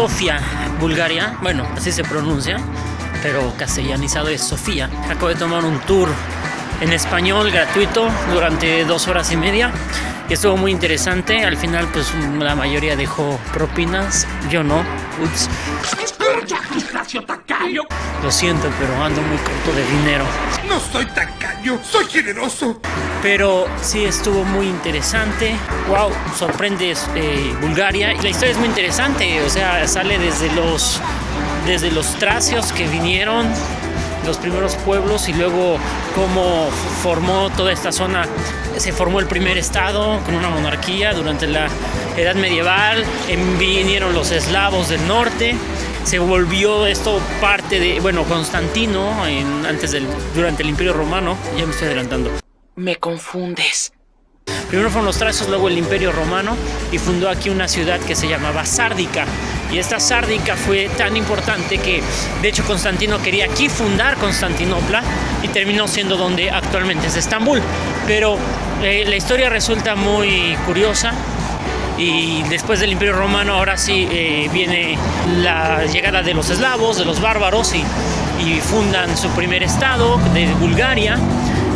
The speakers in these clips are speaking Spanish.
Sofía, Bulgaria. Bueno, así se pronuncia, pero castellanizado es Sofía. Acabo de tomar un tour en español gratuito durante 2 horas y media y estuvo muy interesante. Al final pues la mayoría dejó propinas, yo no. Ups. Lo siento, pero ando muy corto de dinero. No soy tacaño, soy generoso. Pero sí estuvo muy interesante. Wow, sorprende Bulgaria. Y la historia es muy interesante. O sea, sale desde los tracios que vinieron, los primeros pueblos, y luego cómo formó toda esta zona. Se formó el primer estado con una monarquía durante la Edad Medieval. Vinieron los eslavos del norte. Se volvió esto parte de, Constantino, durante el Imperio Romano. Ya me estoy adelantando. Me confundes. Primero fueron los tracios, luego el Imperio Romano, y fundó aquí una ciudad que se llamaba Sárdica. Y esta Sárdica fue tan importante que, de hecho, Constantino quería aquí fundar Constantinopla y terminó siendo donde actualmente es Estambul. Pero la historia resulta muy curiosa. Y después del Imperio Romano, ahora sí viene la llegada de los eslavos, de los bárbaros, y fundan su primer estado de Bulgaria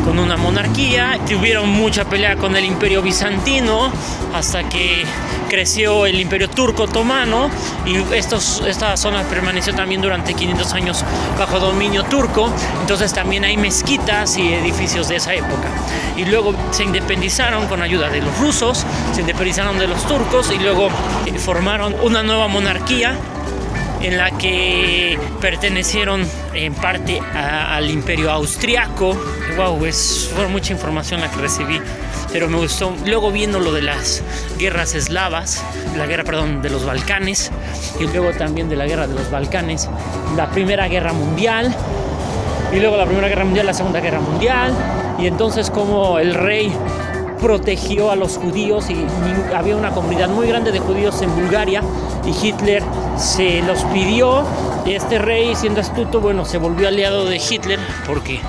con una monarquía. Tuvieron mucha pelea con el Imperio Bizantino hasta que creció el Imperio Turco Otomano, y esta zona permaneció también durante 500 años bajo dominio turco. Entonces también hay mezquitas y edificios de esa época. Y luego se independizaron con ayuda de los rusos, se independizaron de los turcos, y luego formaron una nueva monarquía en la que pertenecieron en parte al Imperio Austriaco. Wow, fue mucha información la que recibí, pero me gustó. Luego viendo lo de las guerras eslavas, de los Balcanes, y luego también de la guerra de los Balcanes, la Primera Guerra Mundial, y luego la Primera Guerra Mundial, la Segunda Guerra Mundial, y entonces como el rey protegió a los judíos, y había una comunidad muy grande de judíos en Bulgaria, y Hitler se los pidió. Este rey, siendo astuto, se volvió aliado de Hitler porque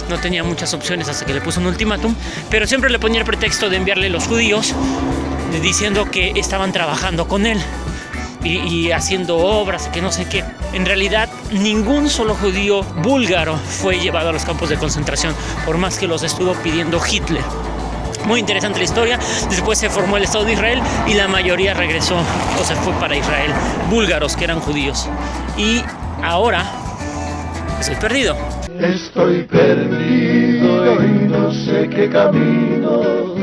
no tenía muchas opciones hasta que le puso un ultimátum, pero siempre le ponía el pretexto de enviarle los judíos, diciendo que estaban trabajando con él y haciendo obras, que no sé qué. En realidad, ningún solo judío búlgaro fue llevado a los campos de concentración, por más que los estuvo pidiendo Hitler. Muy interesante la historia. Después se formó el Estado de Israel y la mayoría regresó o se fue para Israel, búlgaros que eran judíos. Y ahora estoy perdido. Estoy perdido y no sé qué camino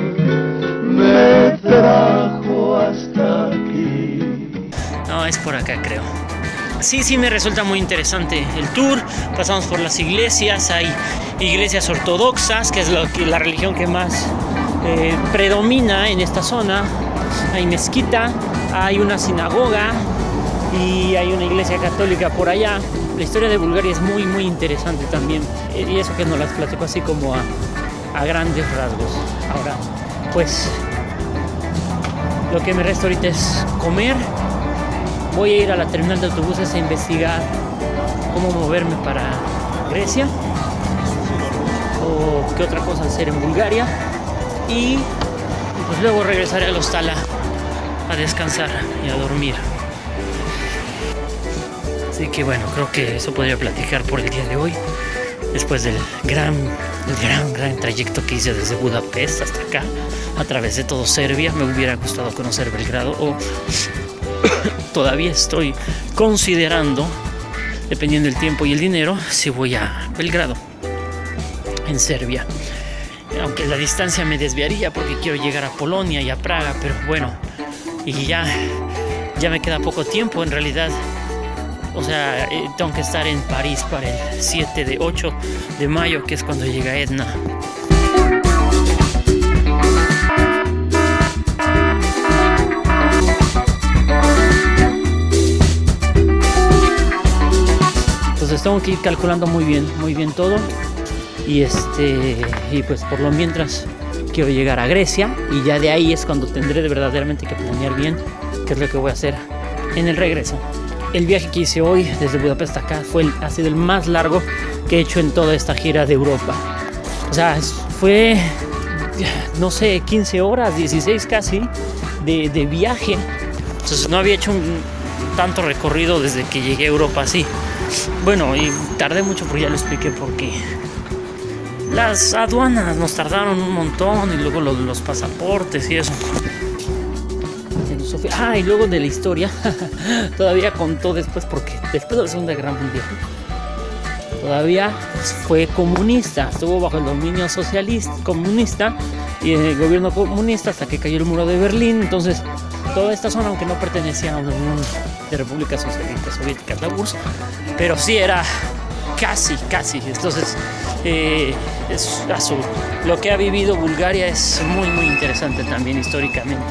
me trajo hasta aquí. No, es por acá, creo. Sí, me resulta muy interesante el tour. Pasamos por las iglesias. Hay iglesias ortodoxas, que es la religión que más predomina en esta zona. Hay mezquita, hay una sinagoga y hay una iglesia católica por allá. La historia de Bulgaria es muy, muy interesante también, y eso que nos las platico así como a grandes rasgos. Ahora, pues, lo que me resta ahorita es comer. Voy a ir a la terminal de autobuses a investigar cómo moverme para Grecia o qué otra cosa hacer en Bulgaria, y pues luego regresaré al hostal a descansar y a dormir. Así que creo que eso podría platicar por el día de hoy, después del gran trayecto que hice desde Budapest hasta acá, a través de todo Serbia. Me hubiera gustado conocer Belgrado, o todavía estoy considerando, dependiendo del tiempo y el dinero, si voy a Belgrado, en Serbia. Aunque la distancia me desviaría porque quiero llegar a Polonia y a Praga, pero y ya me queda poco tiempo en realidad. O sea, tengo que estar en París para el 8 de mayo, que es cuando llega Edna. Entonces tengo que ir calculando muy bien todo. Y pues por lo mientras quiero llegar a Grecia, y ya de ahí es cuando tendré verdaderamente que planear bien qué es lo que voy a hacer en el regreso. El viaje que hice hoy desde Budapest acá ha sido el más largo que he hecho en toda esta gira de Europa. O sea, fue, no sé, 15 horas, 16 casi de viaje. Entonces no había hecho tanto recorrido desde que llegué a Europa así. Bueno, y tardé mucho porque ya lo expliqué porque las aduanas nos tardaron un montón y luego los pasaportes y eso. Y luego de la historia, todavía contó después, porque después de la Segunda Guerra Mundial, todavía fue comunista, estuvo bajo el dominio socialista, comunista y el gobierno comunista hasta que cayó el muro de Berlín. Entonces, toda esta zona, aunque no pertenecía a una Unión de Repúblicas Socialistas Soviéticas, la URSS, pero sí era casi. Entonces, es azul. Lo que ha vivido Bulgaria es muy interesante también históricamente.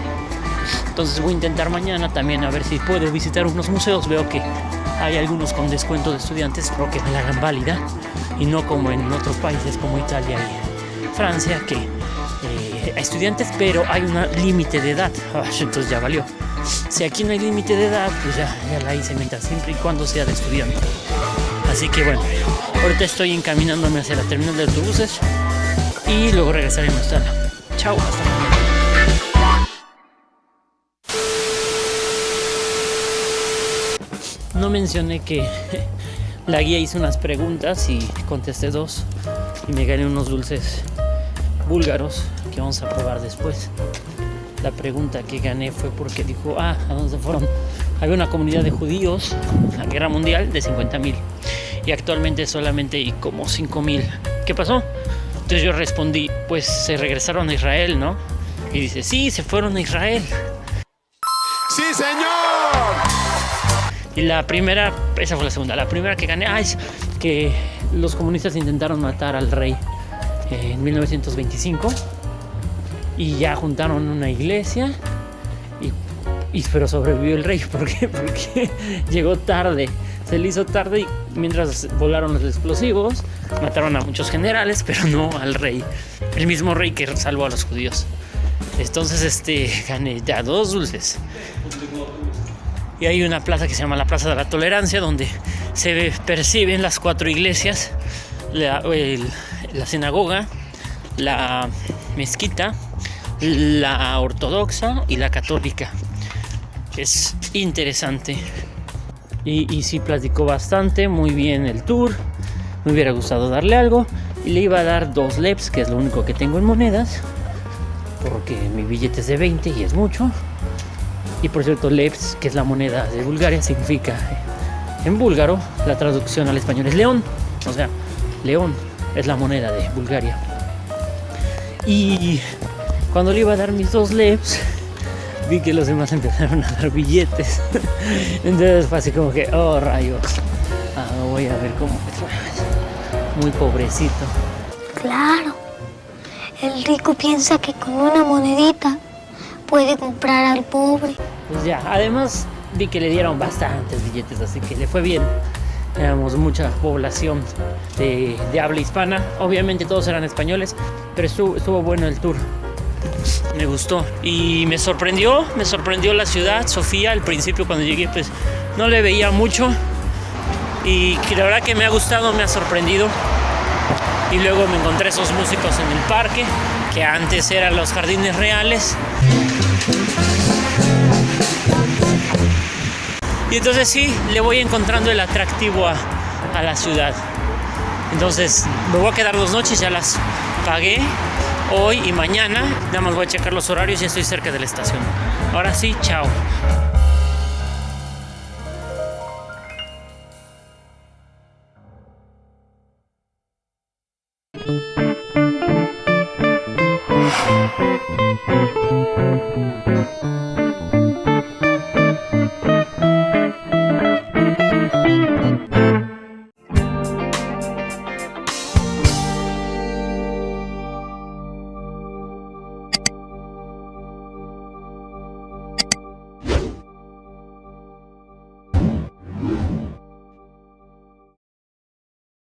Entonces voy a intentar mañana también a ver si puedo visitar unos museos. Veo que hay algunos con descuento de estudiantes, pero que me la hagan válida y no como en otros países como Italia y Francia, que hay estudiantes pero hay un límite de edad. Entonces ya valió. Si aquí no hay límite de edad, pues ya la hice mientras, siempre y cuando sea de estudiante. Así que bueno, ahorita estoy encaminándome hacia la terminal de autobuses y luego regresaré a mi sala. Chao, hasta mañana. No mencioné que la guía hizo unas preguntas y contesté 2 y me gané unos dulces búlgaros que vamos a probar después. La pregunta que gané fue porque dijo, ¿a dónde se fueron? Había una comunidad de judíos en la Guerra Mundial de 50,000 y actualmente solamente hay como 5,000. ¿Qué pasó? Entonces yo respondí, pues se regresaron a Israel, ¿no? Y dice, sí, se fueron a Israel. ¡Sí, señor! Y la primera, esa fue la segunda. La primera que gané es que los comunistas intentaron matar al rey en 1925 y ya juntaron una iglesia pero sobrevivió el rey. ¿Por qué? Porque llegó tarde. Se le hizo tarde y mientras volaron los explosivos mataron a muchos generales, pero no al rey, el mismo rey que salvó a los judíos. Entonces gané ya 2 dulces. Y hay una plaza que se llama la Plaza de la Tolerancia, donde se perciben las 4 iglesias, la sinagoga, la mezquita, la ortodoxa y la católica. Es interesante. Y sí platicó bastante, muy bien el tour. Me hubiera gustado darle algo. Y le iba a dar 2 leps, que es lo único que tengo en monedas, porque mi billete es de 20 y es mucho. Y por cierto, leps, que es la moneda de Bulgaria, significa en búlgaro, la traducción al español es león. O sea, león es la moneda de Bulgaria. Y cuando le iba a dar mis 2 leps, vi que los demás empezaron a dar billetes. Entonces fue así como que, oh rayos, voy a ver cómo me fue. Muy pobrecito. Claro, el rico piensa que con una monedita puede comprar al pobre. Pues ya, además vi que le dieron bastantes billetes, así que le fue bien. Éramos mucha población de habla hispana. Obviamente todos eran españoles, pero estuvo bueno el tour. Me gustó y me sorprendió la ciudad, Sofía. Al principio cuando llegué pues no le veía mucho y que la verdad que me ha gustado, me ha sorprendido. Y luego me encontré esos músicos en el parque, que antes eran los Jardines Reales. Y entonces sí, le voy encontrando el atractivo a la ciudad. Entonces me voy a quedar 2 noches, ya las pagué hoy y mañana. Nada más voy a checar los horarios y estoy cerca de la estación. Ahora sí, chao.